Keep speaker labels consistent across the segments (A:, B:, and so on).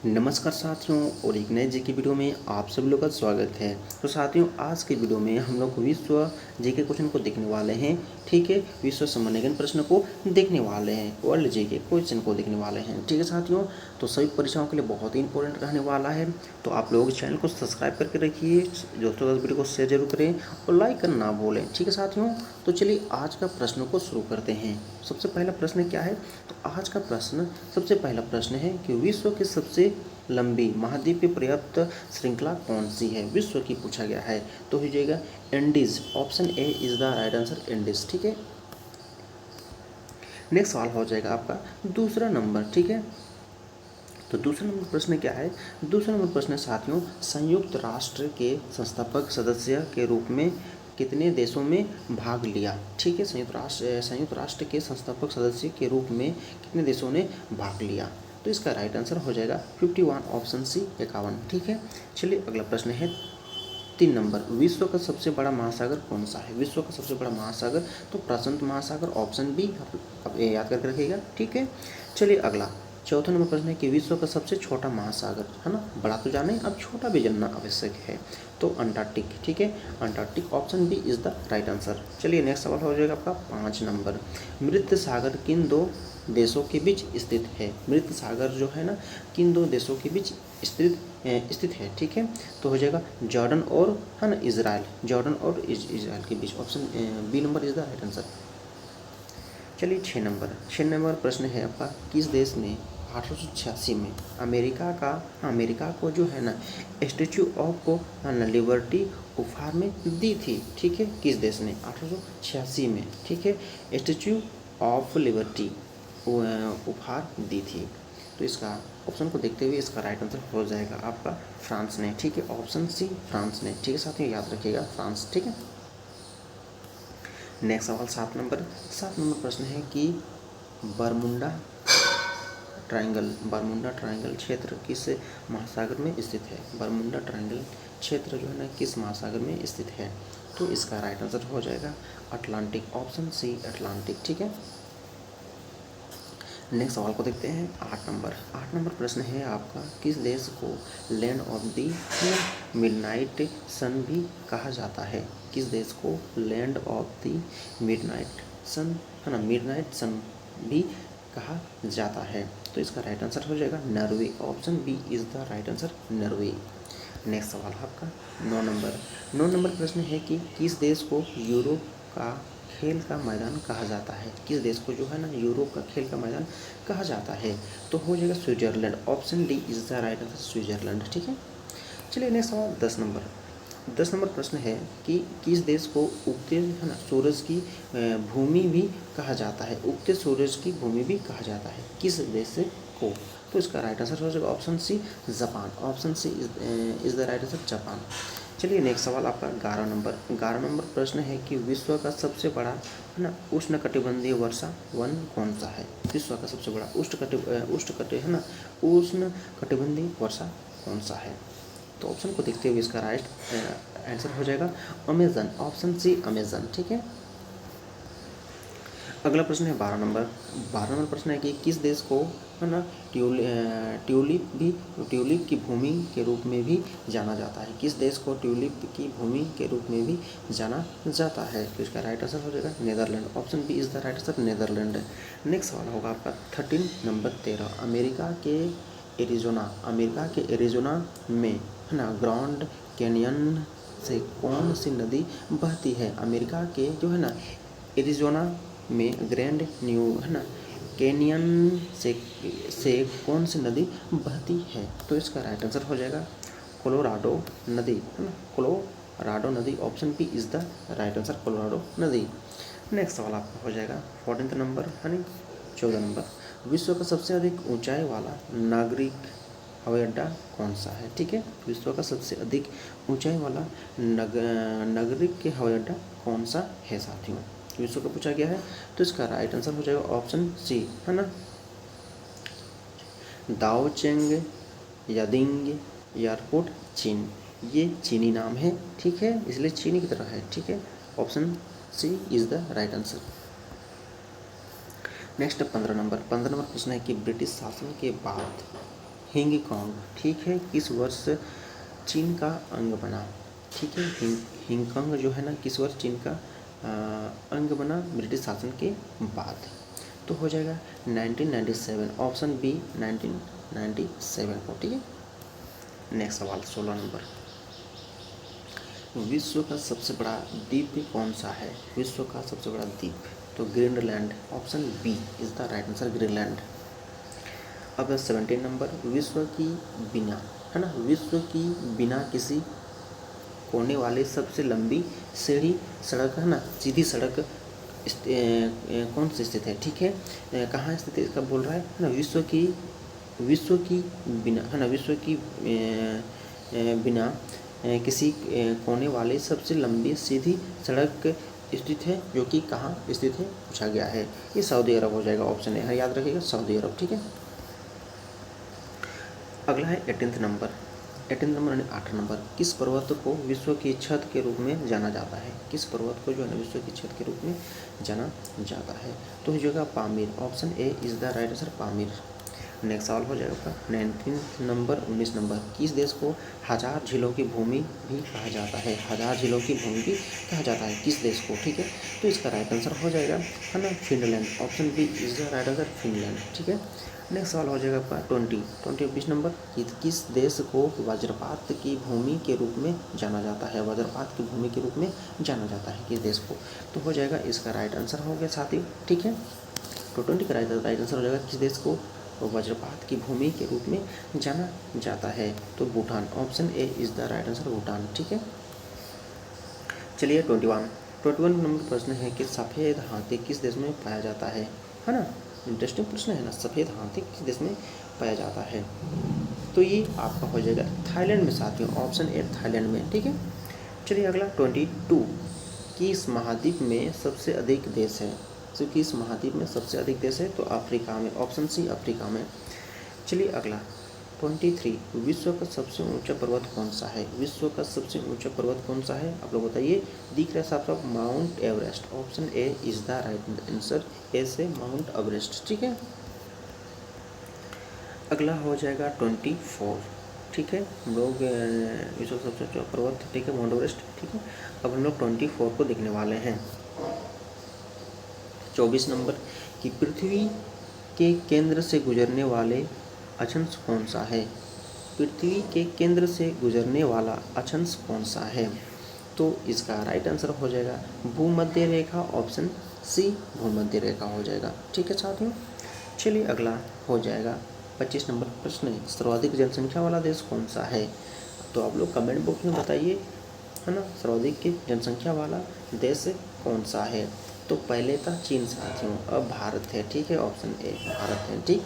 A: नमस्कार साथियों, और एक नए जी के वीडियो में आप सभी लोग का स्वागत है। तो साथियों, आज के वीडियो में हम लोग विश्व जी के क्वेश्चन को देखने वाले हैं। ठीक है, विश्व सामान्य ज्ञान प्रश्न को देखने वाले हैं, वर्ल्ड जी के क्वेश्चन को देखने वाले हैं। ठीक है साथियों, तो सभी परीक्षाओं के लिए बहुत ही इंपॉर्टेंट रहने वाला है। तो आप लोग चैनल को सब्सक्राइब करके रखिए, दोस्तों का वीडियो को शेयर जरूर करें और लाइक करना ना भूलें। ठीक है साथियों, तो चलिए आज का प्रश्न को शुरू करते हैं। सबसे पहला प्रश्न क्या है? तो आज का प्रश्न, सबसे पहला प्रश्न है कि विश्व के सबसे लंबी महाद्वीपीय पर्वत श्रृंखला कौन सी है? विश्व की पूछा गया है, तो हो जाएगा Andes. Option a is the right answer, Andes. ठीक है, नेक्स्ट सवाल हो जाएगा आपका दूसरा नंबर। ठीक है, तो दूसरा नंबर प्रश्न क्या है? दूसरा नंबर प्रश्न साथियों, संयुक्त राष्ट्र के संस्थापक सदस्य के रूप में कितने देशों में भाग लिया? ठीक है, संयुक्त राष्ट्र के संस्थापक सदस्य के रूप में कितने देशों ने भाग लिया? तो इसका राइट आंसर हो जाएगा 51, ऑप्शन सी 51। ठीक है, चलिए अगला प्रश्न है 3 नंबर। विश्व का सबसे बड़ा महासागर कौन सा है? विश्व का सबसे बड़ा महासागर, तो प्रशांत महासागर, ऑप्शन बी। अब ये याद करके रखिएगा। ठीक है, चलिए अगला चौथा नंबर प्रश्न है कि विश्व का सबसे छोटा महासागर, है ना, बड़ा तो जाने, अब छोटा भी जानना आवश्यक है, तो अंटार्कटिक। ठीक है, Antarctic, option B is the right answer. चलिए नेक्स्ट सवाल हो जाएगा आपका 5 नंबर। मृत सागर किन दो देशों के बीच स्थित है? मृत सागर जो है ना, किन दो देशों के बीच स्थित है? ठीक है, तो हो जाएगा जॉर्डन और, है ना, इजराइल। जॉर्डन और इजराइल के बीच, option b number is the right answer. चलिए 6 नंबर प्रश्न है आपका, किस देश ने 1886 में अमेरिका को जो है ना स्टैच्यू ऑफ लिबर्टी उपहार में दी थी? ठीक है, किस देश ने 1886 में, ठीक है, स्टैच्यू ऑफ लिबर्टी उपहार दी थी? तो इसका ऑप्शन को देखते हुए इसका राइट आंसर हो जाएगा आपका फ्रांस ने। ठीक है, ऑप्शन सी फ्रांस ने। ठीक है साथियों, याद रखिएगा फ्रांस। ठीक है, नेक्स्ट सवाल 7 नंबर प्रश्न है कि बरमुंडा ट्रायंगल क्षेत्र किस महासागर में स्थित है? बरमुंडा ट्रायंगल क्षेत्र जो है ना किस महासागर में स्थित है? तो इसका राइट आंसर हो जाएगा अटलांटिक, ऑप्शन सी अटलांटिक। ठीक है, नेक्स्ट सवाल को देखते हैं 8 नंबर प्रश्न है आपका, किस देश को लैंड ऑफ द मिडनाइट सन भी कहा जाता है? किस देश को लैंड ऑफ द मिडनाइट सन, है ना, मिडनाइट सन भी कहा जाता है? तो इसका राइट आंसर हो जाएगा Norway, option B is the right answer, Norway. Next सवाल आपका 9 नंबर प्रश्न है कि किस देश को यूरोप का खेल का मैदान कहा जाता है? किस देश को जो है ना यूरोप का खेल का मैदान कहा जाता है? तो हो जाएगा Switzerland, option D is the right answer, Switzerland. ठीक है, चलिए नेक्स्ट सवाल 10 नंबर प्रश्न है कि किस देश को उगते, है ना, सूरज की भूमि भी कहा जाता है? उगते सूरज की भूमि भी कहा जाता है किस देश को? तो इसका राइट आंसर हो जाएगा option C Japan, option C is the right answer, Japan. चलिए नेक्स्ट सवाल आपका 11 नंबर प्रश्न है कि विश्व का सबसे बड़ा, है ना, उष्णकटिबंधीय वर्षा वन कौन सा है? विश्व का सबसे बड़ा उष्णकटिबंधीय वर्षा कौन सा है? तो ऑप्शन को देखते हुए इसका राइट आंसर हो जाएगा अमेजन, ऑप्शन सी अमेजन। ठीक है, अगला प्रश्न है 12 नंबर प्रश्न है कि किस देश को, है ना, ट्यूलिप की भूमि के रूप में भी जाना जाता है? किस देश को ट्यूलिप की भूमि के रूप में भी जाना जाता है? तो इसका राइट आंसर हो जाएगा Netherland, option B is the right answer, Netherland. Next सवाल होगा आपका 13 अमेरिका के एरिजोना में, है ना, ग्रैंड कैनियन से कौन सी नदी बहती है? अमेरिका के जो है ना एरिजोना में ग्रैंड न्यू, है ना, कैनियन से कौन सी नदी बहती है? तो इसका राइट आंसर हो जाएगा कोलोराडो नदी, है ना, कोलोराडो नदी, option B is the right answer, Colorado नदी। नेक्स्ट सवाल आपका हो जाएगा 14 नंबर, है ना, 14 नंबर, विश्व का सबसे अधिक ऊंचाई वाला नागरिक हवाई अड्डा कौन सा है? ठीक है, विश्व का सबसे अधिक ऊंचाई वाला नागरिक हवाई अड्डा कौन सा है साथियों? विश्व का पूछा गया है, तो इसका राइट आंसर हो जाएगा ऑप्शन सी, है ना, दाओचेंग यादिंग एयरपोर्ट, चीन। ये चीनी नाम है, ठीक है, इसलिए चीनी की तरह है। ठीक है, option C is the right answer. Next 15 number प्रश्न है कि ब्रिटिश शासन के बाद हिंगकांग, ठीक है, किस वर्ष चीन का अंग बना? ठीक है, हिंगकांग जो है ना किस वर्ष चीन का अंग बना? ब्रिटिश शासन के बाद। तो हो जाएगा 1997, ऑप्शन बी 1997 को, ठीक है। नेक्स्ट सवाल 16 नंबर, विश्व का सबसे बड़ा द्वीप कौन सा है? विश्व का सबसे बड़ा द्वीप, तो Greenland, option B is the right answer, Greenland. अब 17 नंबर, विश्व की बिना, है ना, विश्व की बिना किसी कोने वाले सबसे लंबी सीढ़ी सड़क, है ना, सीधी सड़क कौन सी स्थित है? ठीक है, कहाँ स्थित है इसका बोल रहा है ना, विश्व की बिना, है ना, विश्व की बिना किसी कोने वाले सबसे लंबी सीधी सड़क स्थित है, जो कि कहाँ स्थित है पूछा गया है। ये सऊदी अरब हो जाएगा, ऑप्शन है, याद रखिएगा, सऊदी अरब, ठीक है। अगला है 18 नंबर, 18 नंबर यानी 8 नंबर, किस पर्वत को विश्व की छत के रूप में जाना जाता है? किस पर्वत को जो है ना विश्व की छत के रूप में जाना जाता है? तो हो जाएगा Pamir, option a is the right answer, Pamir. Next सवाल हो जाएगा 19 नंबर, 19 नंबर, किस देश को हजार झीलों की भूमि भी कहा जाता है? हजार झीलों की भूमि भी कहा जाता है किस देश को? ठीक है, तो इसका राइट आंसर हो जाएगा, है ना, Finland, option B is the right answer, Finland, ठीक है। नेक्स्ट सवाल हो जाएगा आपका 20 नंबर, किस देश को वज्रपात की भूमि के रूप में जाना जाता है? वज्रपात की भूमि के रूप में जाना जाता है किस देश को? तो हो जाएगा इसका राइट आंसर हो गया साथी, ठीक है। तो 20 का राइट आंसर हो जाएगा किस देश को वज्रपात की भूमि के रूप में जाना जाता है? तो Bhutan, option a is the right answer, Bhutan, ठीक है। चलिए 21 नंबर प्रश्न है कि सफ़ेद हाथी किस देश में पाया जाता है ना, इंटरेस्टिंग प्रश्न है ना, सफ़ेद हाथी किस देश में पाया जाता है? तो ये आपका हो जाएगा थाईलैंड में साथियों, ऑप्शन ए थाईलैंड में, ठीक है। चलिए अगला 22, किस महाद्वीप में सबसे अधिक देश है? तो किस महाद्वीप में सबसे अधिक देश है? तो अफ्रीका में, ऑप्शन सी अफ्रीका में। चलिए अगला 23, विश्व का सबसे ऊंचा पर्वत कौन सा है? विश्व का सबसे ऊंचा पर्वत कौन सा है? आप लोग बताइए, दिख रहा है साफ साफ, mount Everest, option a is the right answer, a से माउंट एवरेस्ट, ठीक है। अगला हो जाएगा 24, ठीक है, हम लोग विश्व का सबसे ऊंचा पर्वत, ठीक है, माउंट एवरेस्ट, ठीक है। अब हम लोग 24 को देखने वाले हैं। 24 नंबर, कि पृथ्वी के केंद्र से गुजरने वाले अक्षांश कौन सा है? पृथ्वी के केंद्र से गुजरने वाला अक्षांश कौन सा है? तो इसका राइट आंसर हो जाएगा भूमध्य रेखा, ऑप्शन सी भूमध्य रेखा हो जाएगा, ठीक है साथियों। चलिए अगला हो जाएगा 25 नंबर प्रश्न है, सर्वाधिक जनसंख्या वाला देश कौन सा है? तो आप लोग कमेंट बॉक्स में बताइए, है ना, सर्वाधिक जनसंख्या वाला देश कौन सा है? तो पहले था चीन साथियों, अब भारत है, ठीक है, ऑप्शन ए भारत है, ठीक।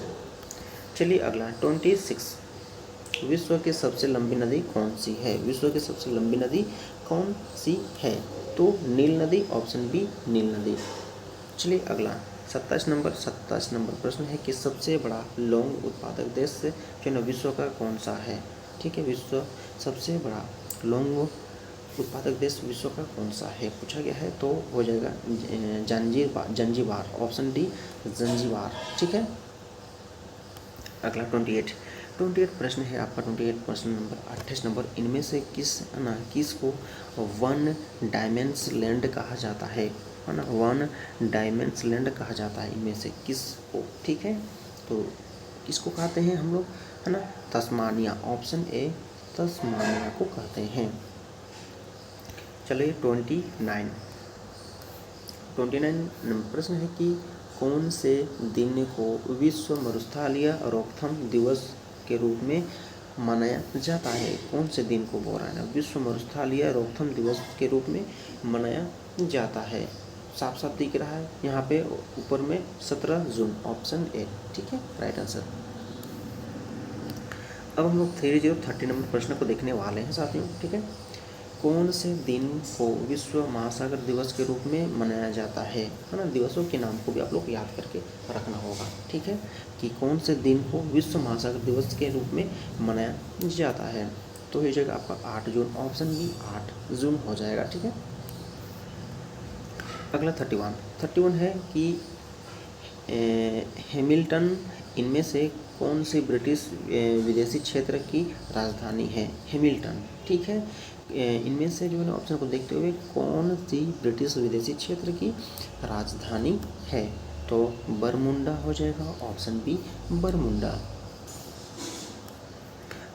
A: चलिए अगला 26, विश्व की सबसे लंबी नदी कौन सी है? विश्व की सबसे लंबी नदी कौन सी है? तो नील नदी, ऑप्शन बी नील नदी। चलिए अगला 27 नंबर प्रश्न है कि सबसे बड़ा लौंग उत्पादक देश जो है ना विश्व का कौन सा है? ठीक है, विश्व सबसे बड़ा लौंग उत्पादक देश विश्व का कौन सा है पूछा गया है, तो हो जाएगा जंजीबार, ऑप्शन डी जंजीबार, ठीक है। अगला 28 प्रश्न है आपका, 28 प्रश्न नंबर 28 नंबर, इनमें से किस को वन डायमेंस लैंड कहा जाता है ना, वन डायमेंस लैंड कहा जाता है, इनमें से किस को? ठीक है, तो किसको कहते हैं हम लोग, है ना, तस्मानिया, ऑप्शन ए तस्मानिया को कहते हैं। चलिए 29 प्रश्न है कि कौन से दिन को विश्व मरुस्थलीय रोकथाम दिवस के रूप में मनाया जाता है? कौन से दिन को बोल रहा है ना, विश्व मरुस्थलीय रोकथाम दिवस के रूप में मनाया जाता है? साफ साफ दिख रहा है यहाँ पे ऊपर में 17 जून, ऑप्शन ए, ठीक है, राइट आंसर। अब हम लोग 30 नंबर प्रश्न को देखने वाले हैं साथियों, ठीक है। कौन से दिन को विश्व महासागर दिवस के रूप में मनाया जाता है ना, दिवसों के नाम को भी आप लोग याद करके रखना होगा, ठीक है, कि कौन से दिन को विश्व महासागर दिवस के रूप में मनाया जाता है? तो हो जाएगा आपका 8 जून, ऑप्शन बी 8 जून हो जाएगा, ठीक है। अगला 31 है कि हैमिल्टन इनमें से कौन सी ब्रिटिश विदेशी क्षेत्र की राजधानी है? हैमिल्टन। ठीक है, इनमें से जो है ना ऑप्शन को देखते हुए कौन सी ब्रिटिश विदेशी क्षेत्र की राजधानी है? तो बरमुंडा हो जाएगा, ऑप्शन बी बरमुंडा।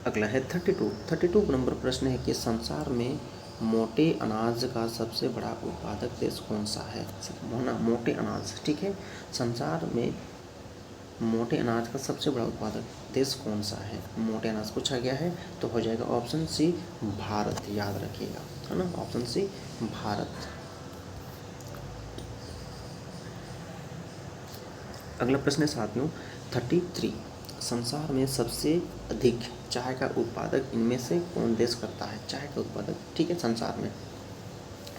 A: अगला है 32 नंबर प्रश्न है कि संसार में मोटे अनाज का सबसे बड़ा उत्पादक देश कौन सा है? मोटे अनाज, ठीक है, संसार में मोटे अनाज का सबसे बड़ा उत्पादक देश कौन सा है? मोटे अनाज पूछा गया है, तो हो जाएगा ऑप्शन सी भारत, याद रखिएगा, है ना, ऑप्शन सी भारत। अगला प्रश्न है साथियों 33, संसार में सबसे अधिक चाय का उत्पादक इनमें से कौन देश करता है? चाय का उत्पादक, ठीक है, संसार में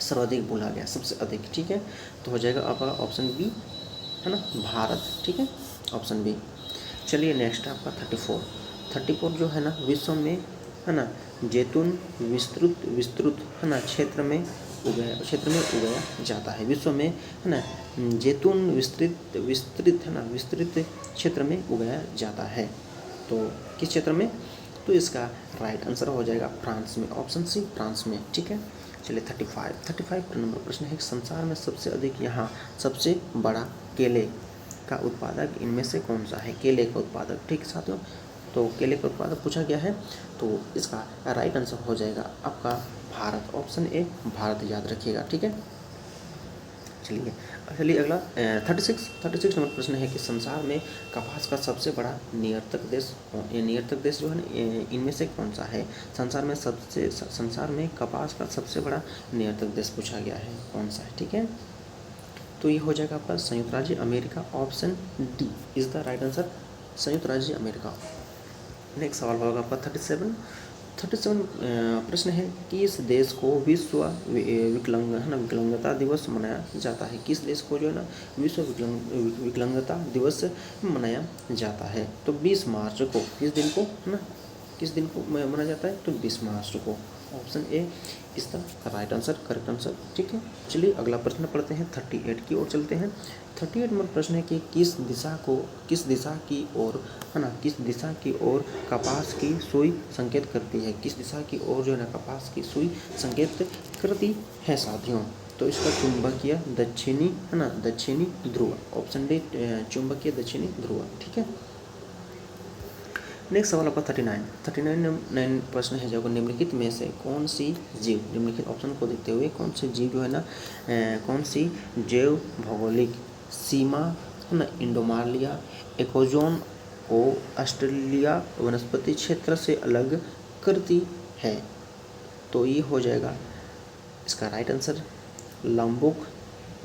A: सर्वाधिक बोला गया, सबसे अधिक, ठीक है, तो हो जाएगा आपका ऑप्शन बी, है ना, भारत, ठीक है, ऑप्शन बी। चलिए नेक्स्ट आपका 34 जो है ना विश्व में, है ना, जैतून विस्तृत है ना क्षेत्र में उगाया जाता है। विश्व में, है ना, जैतून विस्तृत है ना, विस्तृत क्षेत्र में उगाया जाता है। तो किस क्षेत्र में? तो इसका राइट आंसर हो जाएगा फ्रांस में, ऑप्शन सी फ्रांस में, ठीक है। चलिए 35 नंबर प्रश्न है, संसार में सबसे अधिक यहाँ सबसे बड़ा केले का उत्पादक इनमें से कौन सा है? केले का उत्पादक, ठीक है साथियों, तो केले का उत्पादक पूछा गया है, तो इसका राइट आंसर हो जाएगा आपका भारत, ऑप्शन ए भारत, याद रखिएगा, ठीक है। चलिए अगला 36 नंबर प्रश्न है कि संसार में कपास का सबसे बड़ा नियंत्रक देश जो है ना इनमें से कौन सा है? संसार में कपास का सबसे बड़ा नियंत्रक देश पूछा गया है, कौन सा है, ठीक है। तो ये हो जाएगा आपका संयुक्त राज्य America, option D is the right answer, संयुक्त राज्य अमेरिका। नेक्स्ट सवाल होगा आपका 37 प्रश्न है कि इस देश को विश्व विकलांगता दिवस मनाया जाता है? किस देश को जो है ना विश्व विकलांगता दिवस मनाया जाता है? तो 20 मार्च को, किस दिन को, है ना, किस दिन को मनाया जाता है? तो 20 मार्च को, option a is the right answer, correct answer, ठीक है। चलिए अगला प्रश्न पढ़ते हैं, 38 की ओर चलते हैं। 38 नंबर प्रश्न है कि किस दिशा की ओर, है ना, किस दिशा की ओर कपास की सुई संकेत करती है? किस दिशा की ओर जो है ना कपास की सुई संकेत करती है साथियों? तो इसका चुंबकीय दक्षिणी, है ना, दक्षिणी ध्रुव, ऑप्शन डी चुंबकीय दक्षिणी ध्रुव, ठीक है। नेक्स्ट सवाल आपका 39 प्रश्न है जो निम्नलिखित में से कौन सी जीव, निम्नलिखित ऑप्शन को देखते हुए कौन सी जीव जो है ना कौन सी जैव भौगोलिक सीमा, है ना, इंडोमालिया इकोजोन को ऑस्ट्रेलिया वनस्पति क्षेत्र से अलग करती है? तो ये हो जाएगा इसका राइट आंसर लंबुक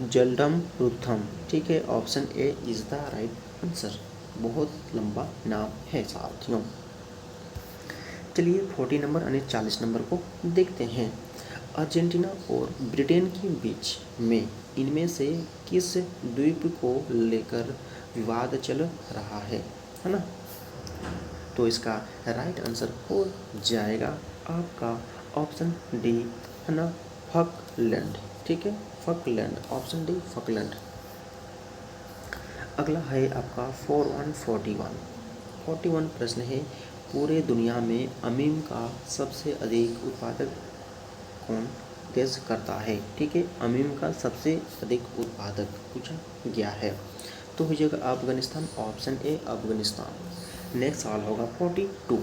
A: जलडम रुथम, ठीक है, option a is the right answer. बहुत लंबा नाम है साथियों। चलिए 40 नंबर यानी 40 नंबर को देखते हैं। अर्जेंटीना और ब्रिटेन के बीच में इनमें से किस द्वीप को लेकर विवाद चल रहा है ना? तो इसका राइट आंसर हो जाएगा आपका ऑप्शन डी, है ना, फकलैंड, ठीक है, फकलैंड, ऑप्शन डी फकलैंड। अगला है आपका 41 प्रश्न है, पूरे दुनिया में अमीम का सबसे अधिक उत्पादक कौन देश करता है? ठीक है, अमीम का सबसे अधिक उत्पादक पूछा गया है, तो हो जाएगा Afghanistan, option A Afghanistan. Next सवाल होगा 42,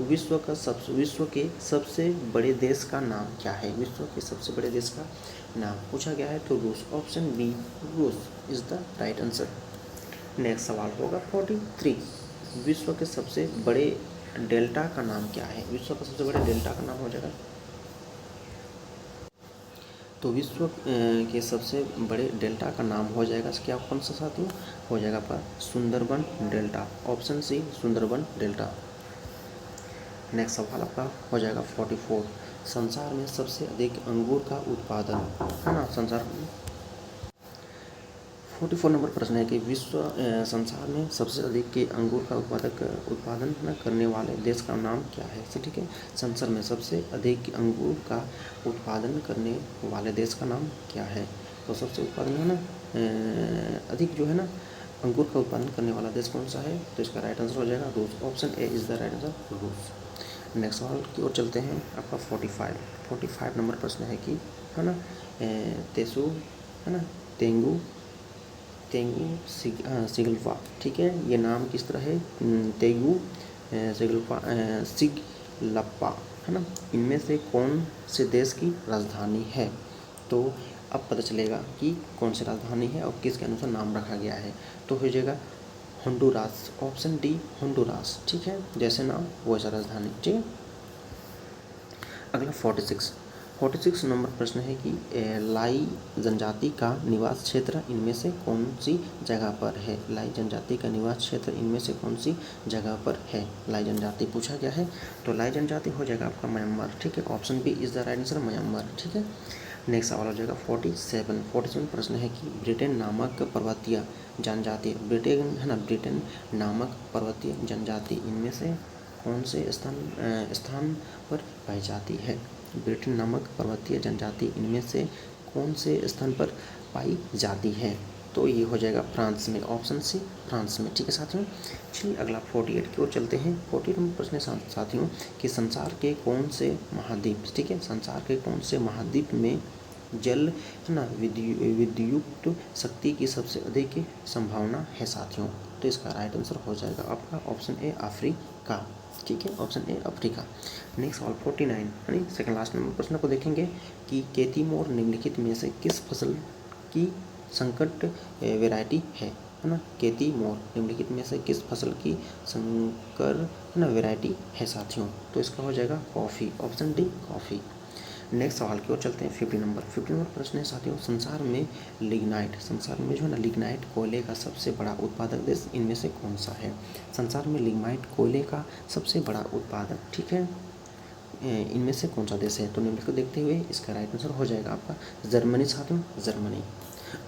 A: विश्व के सबसे बड़े देश का नाम क्या है? विश्व के सबसे बड़े देश का नाम पूछा गया है, तो रूस, ऑप्शन बी रूस is the right answer. Next सवाल होगा 43, विश्व के सबसे बड़े डेल्टा का नाम क्या है? विश्व का सबसे बड़े डेल्टा का नाम हो जाएगा, तो विश्व के सबसे बड़े डेल्टा का नाम हो जाएगा क्या, कौन सा साथियों? हो जाएगा आपका Sundarban delta, option C Sundarban delta. Next सवाल आपका हो जाएगा 44, संसार में सबसे अधिक अंगूर का उत्पादन, है ना, संसार में 44 नंबर प्रश्न है कि संसार में सबसे अधिक के अंगूर का उत्पादन करने वाले देश का नाम क्या है? ठीक है, संसार में सबसे अधिक अंगूर का उत्पादन करने वाले देश का नाम क्या है? तो सबसे उत्पादन है ना अधिक जो है ना अंगूर का उत्पादन करने वाला देश कौन सा है? तो इसका राइट आंसर हो जाएगा रूस। Option A is the right answer, रूस। नेक्स्ट सवाल की ओर चलते हैं। आपका 45 नंबर प्रश्न है कि, है ना, तेसु, है ना, तेंगू सिगल्फा, ठीक है, ये नाम किस तरह है? तेगू सिगल्फा, सिगलप्पा, है ना, इनमें से कौन से देश की राजधानी है? तो अब पता चलेगा कि कौन सी राजधानी है और किसके अनुसार नाम रखा गया है। तो हो जाएगा होंडुरास। ऑप्शन डी होंडुरास, ठीक है, जैसे नाम वैसा राजधानी, ठीक है। अगला 46 नंबर प्रश्न है कि लाई जनजाति का निवास क्षेत्र इनमें से कौन सी जगह पर है? लाई जनजाति का निवास क्षेत्र इनमें से कौन सी जगह पर है? लाई जनजाति पूछा गया है, तो लाई जनजाति हो जाएगा आपका म्यांमार, ठीक है। Option B is the right answer, Myanmar, ठीक है। नेक्स्ट सवाल हो जाएगा 47 प्रश्न है कि ब्रिटेन नामक पर्वतीय जनजाति, ब्रिटेन है ना, ब्रिटेन नामक पर्वतीय जनजाति इनमें से कौन से स्थान पर पाई जाती है? ब्रिटेन नामक पर्वतीय जनजाति इनमें से कौन से स्थान पर पाई जाती है? तो ये हो जाएगा फ्रांस में। ऑप्शन सी फ्रांस में, ठीक है साथियों। चलिए अगला 48 की ओर चलते हैं। 48 नंबर प्रश्न है साथियों कि संसार के कौन से महाद्वीप, ठीक है, संसार के कौन से महाद्वीप में जल, है ना, विद्युत शक्ति की सबसे अधिक संभावना है साथियों? तो इसका राइट आंसर हो जाएगा आपका ऑप्शन ए अफ्रीका, ठीक है, ऑप्शन ए अफ्रीका। नेक्स्ट सवाल 49 यानी सेकंड लास्ट नंबर प्रश्न को देखेंगे कि केती मोर निम्नलिखित में से किस फसल की संकट वैरायटी है ना? केती मोर निम्नलिखित में से किस फसल की संकर, है ना, वैरायटी है साथियों? तो इसका हो जाएगा coffee, option D coffee. Next सवाल की ओर चलते हैं। 50 नंबर प्रश्न है साथियों, संसार में जो है ना लिग्नाइट कोयले का सबसे बड़ा उत्पादक देश इनमें से कौन सा है? संसार में लिग्नाइट कोयले का सबसे बड़ा उत्पादक, ठीक है, इनमें से कौन सा देश है? तो निम्न को देखते हुए इसका राइट आंसर हो जाएगा आपका जर्मनी साथियों, जर्मनी।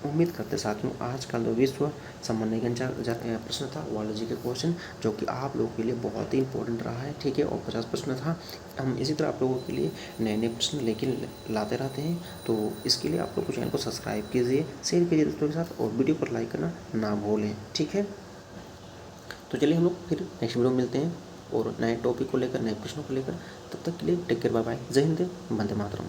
A: उम्मीद करते साथियों आज का जो विश्व सामान्य ज्ञान प्रश्न था बायोलॉजी के क्वेश्चन जो कि आप लोगों के लिए बहुत ही इंपॉर्टेंट रहा है, ठीक है, और 50 प्रश्न था। हम इसी तरह आप लोगों के लिए नए नए प्रश्न लेकिन लाते रहते हैं। तो इसके लिए आप लोग चैनल को सब्सक्राइब कीजिए, शेयर कीजिए दोस्तों के साथ और वीडियो को लाइक करना ना भूलें, ठीक है। तो चलिए हम लोग फिर नेक्स्ट वीडियो में मिलते हैं और नए टॉपिक को लेकर, नए प्रश्नों को लेकर। तब तक के लिए टेक केयर, बाय बाय, जय हिंद, वंदे मातरम।